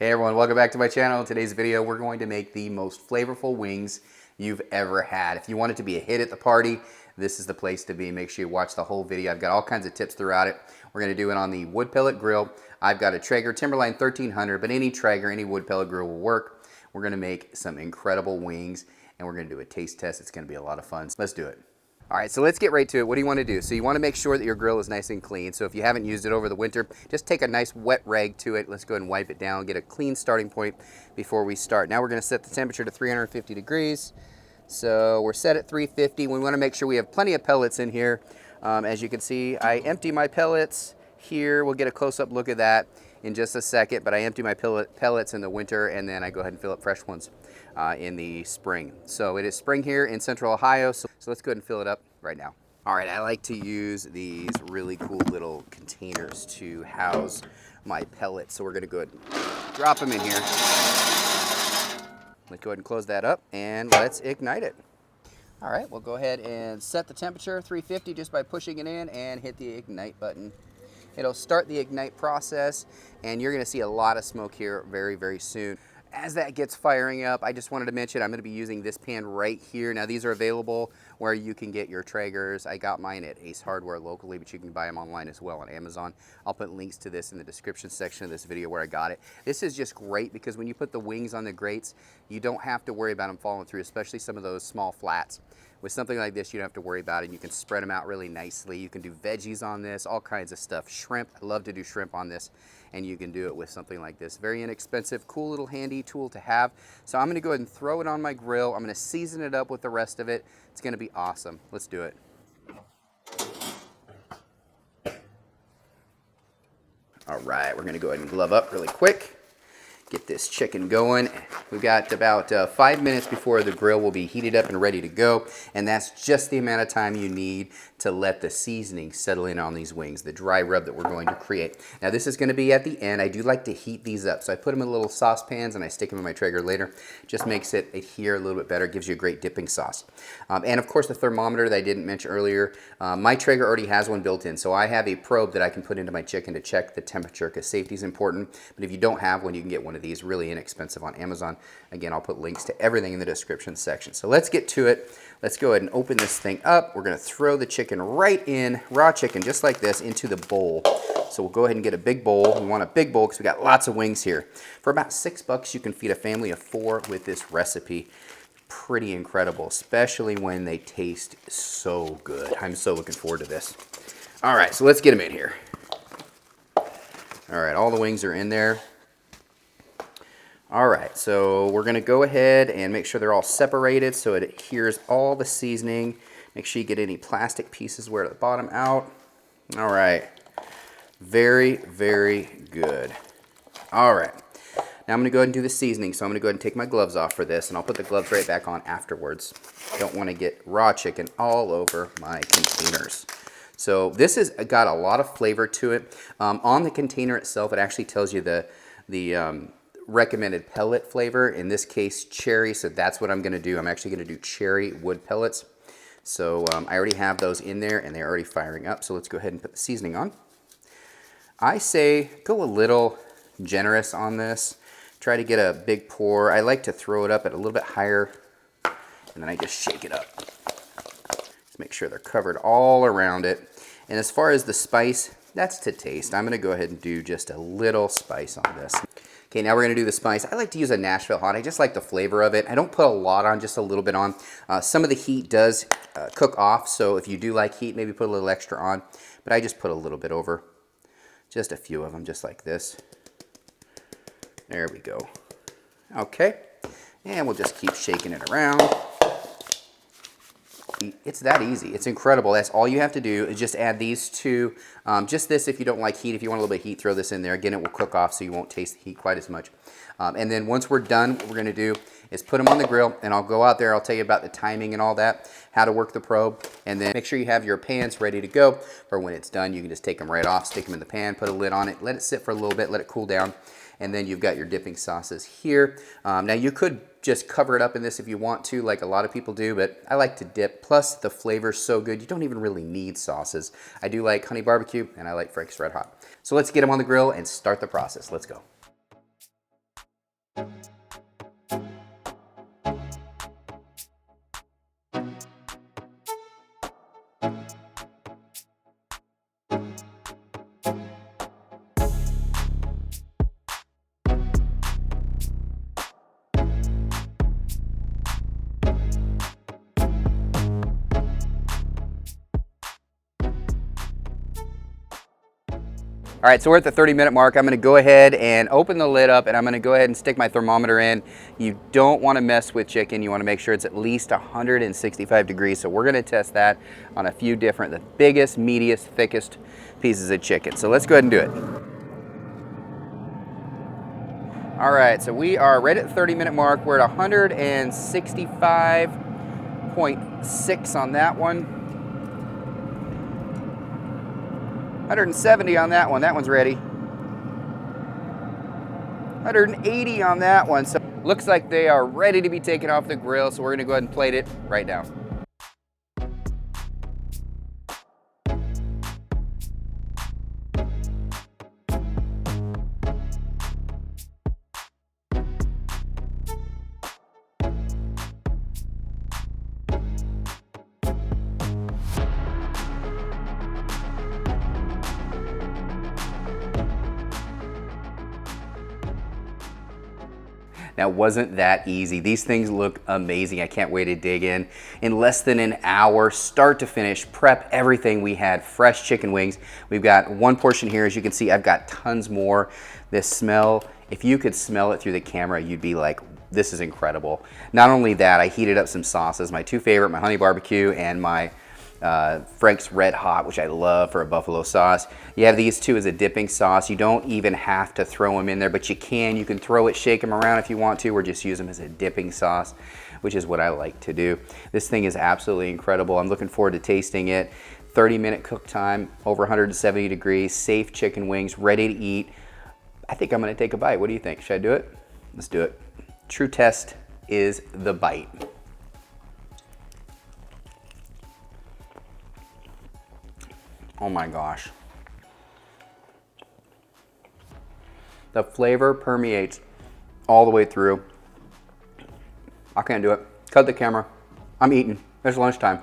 Hey everyone, welcome back to my channel. In today's video, we're going to make the most flavorful wings you've ever had. If you want it to be a hit at the party, this is the place to be. Make sure you watch the whole video. I've got all kinds of tips throughout it. We're gonna do it on the wood pellet grill. I've got a Traeger Timberline 1300, but any Traeger, any wood pellet grill will work. We're gonna make some incredible wings and we're gonna do a taste test. It's gonna be a lot of fun. Let's do it. All right, so let's get right to it. What do you want to do? So you want to make sure that your grill is nice and clean. So if you haven't used it over the winter, just take a nice wet rag to it. Let's go ahead and wipe it down, get a clean starting point before we start. Now we're going to set the temperature to 350 degrees. So we're set at 350. We want to make sure we have plenty of pellets in here. As you can see, I empty my pellets here. We'll get a close-up look at that in just a second, but I empty my pellets in the winter and then I go ahead and fill up fresh ones in the spring. So it is spring here in Central Ohio, so let's go ahead and fill it up right now. All right, I like to use these really cool little containers to house my pellets. So we're gonna go ahead and drop them in here. Let's go ahead and close that up and let's ignite it. All right, we'll go ahead and set the temperature 350 just by pushing it in and hit the ignite button. It'll start the ignite process and you're gonna see a lot of smoke here very, very soon. As that gets firing up, I just wanted to mention I'm going to be using this pan right here. Now these are available where you can get your Traegers. I got mine at Ace Hardware locally, but you can buy them online as well on Amazon. I'll put links to this in the description section of this video where I got it. This is just great because when you put the wings on the grates, you don't have to worry about them falling through, especially some of those small flats. With something like this, you don't have to worry about it. You can spread them out really nicely. You can do veggies on this, all kinds of stuff. Shrimp, I love to do shrimp on this, and you can do it with something like this. Very inexpensive, cool little handy tool to have. So I'm gonna go ahead and throw it on my grill. I'm gonna season it up with the rest of it. It's gonna be awesome. Let's do it. All right, we're gonna go ahead and glove up really quick. Get this chicken going. We've got about 5 minutes before the grill will be heated up and ready to go, and that's just the amount of time you need to let the seasoning settle in on these wings, the dry rub that we're going to create. Now this is going to be at the end. I do like to heat these up, so I put them in little saucepans and I stick them in my Traeger later. Just makes it adhere a little bit better, gives you a great dipping sauce. And of course the thermometer that I didn't mention earlier, my Traeger already has one built in, so I have a probe that I can put into my chicken to check the temperature because safety is important. But if you don't have one, you can get one of these really inexpensive on Amazon. Again, I'll put links to everything in the description section. So let's get to it. Let's go ahead and open this thing up. We're gonna throw the chicken right in, raw chicken, just like this, into the bowl. So we'll go ahead and get a big bowl. We want a big bowl because we got lots of wings here. For about $6, you can feed a family of 4 with this recipe. Pretty incredible, especially when they taste so good. I'm so looking forward to this. All right, so let's get them in here. All right, all the wings are in there. All right, so we're gonna go ahead and make sure they're all separated so it adheres all the seasoning. Make sure you get any plastic pieces where at the bottom out. All right, very, very good. All right, now I'm gonna go ahead and do the seasoning. So I'm gonna go ahead and take my gloves off for this and I'll put the gloves right back on afterwards. Don't wanna get raw chicken all over my containers. So this has got a lot of flavor to it. On the container itself, it actually tells you the recommended pellet flavor, in this case cherry, so that's what I'm going to do. I'm actually going to do cherry wood pellets. So I already have those in there and they're already firing up, so let's go ahead and put the seasoning on. I say go a little generous on this. Try to get a big pour. I like to throw it up at a little bit higher and then I just shake it up. Just make sure they're covered all around it. And as far as the spice, that's to taste. I'm going to go ahead and do just a little spice on this. Okay, now we're gonna do the spice. I like to use a Nashville hot. I just like the flavor of it. I don't put a lot on, just a little bit on. Some of the heat does cook off, so if you do like heat, maybe put a little extra on. But I just put a little bit over. Just a few of them, just like this. There we go. Okay, and we'll just keep shaking it around. It's that easy. It's incredible. That's all you have to do is just add these two. Just this if you don't like heat. If you want a little bit of heat, throw this in there. Again, it will cook off so you won't taste the heat quite as much. And then once we're done, what we're going to do is put them on the grill, and I'll go out there. I'll tell you about the timing and all that, how to work the probe, and then make sure you have your pans ready to go for when it's done. You can just take them right off, stick them in the pan, put a lid on it, let it sit for a little bit, let it cool down, and then you've got your dipping sauces here. Now you could just cover it up in this if you want to, like a lot of people do, but I like to dip. Plus the flavor's so good, you don't even really need sauces. I do like honey barbecue and I like Frank's Red Hot. So let's get them on the grill and start the process. Let's go. All right, so we're at the 30-minute mark. I'm gonna go ahead and open the lid up, and I'm gonna go ahead and stick my thermometer in. You don't wanna mess with chicken. You wanna make sure it's at least 165 degrees. So we're gonna test that on a few different, the biggest, meatiest, thickest pieces of chicken. So let's go ahead and do it. All right, so we are right at the 30-minute mark. We're at 165.6 on that one. 170 on that one. That one's ready. 180 on that one. So looks like they are ready to be taken off the grill. So we're gonna go ahead and plate it right now. Now, wasn't that easy? These things look amazing. I can't wait to dig in. In less than an hour, start to finish, prep everything. We had fresh chicken wings. We've got one portion here. As you can see, I've got tons more. This smell, if you could smell it through the camera, you'd be like, this is incredible. Not only that, I heated up some sauces. My two favorite, my honey barbecue and my Frank's Red Hot, which I love for a buffalo sauce. You have these two as a dipping sauce. You don't even have to throw them in there, but you can. You can throw it, shake them around if you want to, or just use them as a dipping sauce, which is what I like to do. This thing is absolutely incredible. I'm looking forward to tasting it. 30-minute cook time, over 170 degrees, safe chicken wings, ready to eat. I think I'm gonna take a bite. What do you think? Should I do it? Let's do it. True test is the bite. Oh my gosh. The flavor permeates all the way through. I can't do it. Cut the camera. I'm eating. It's lunchtime.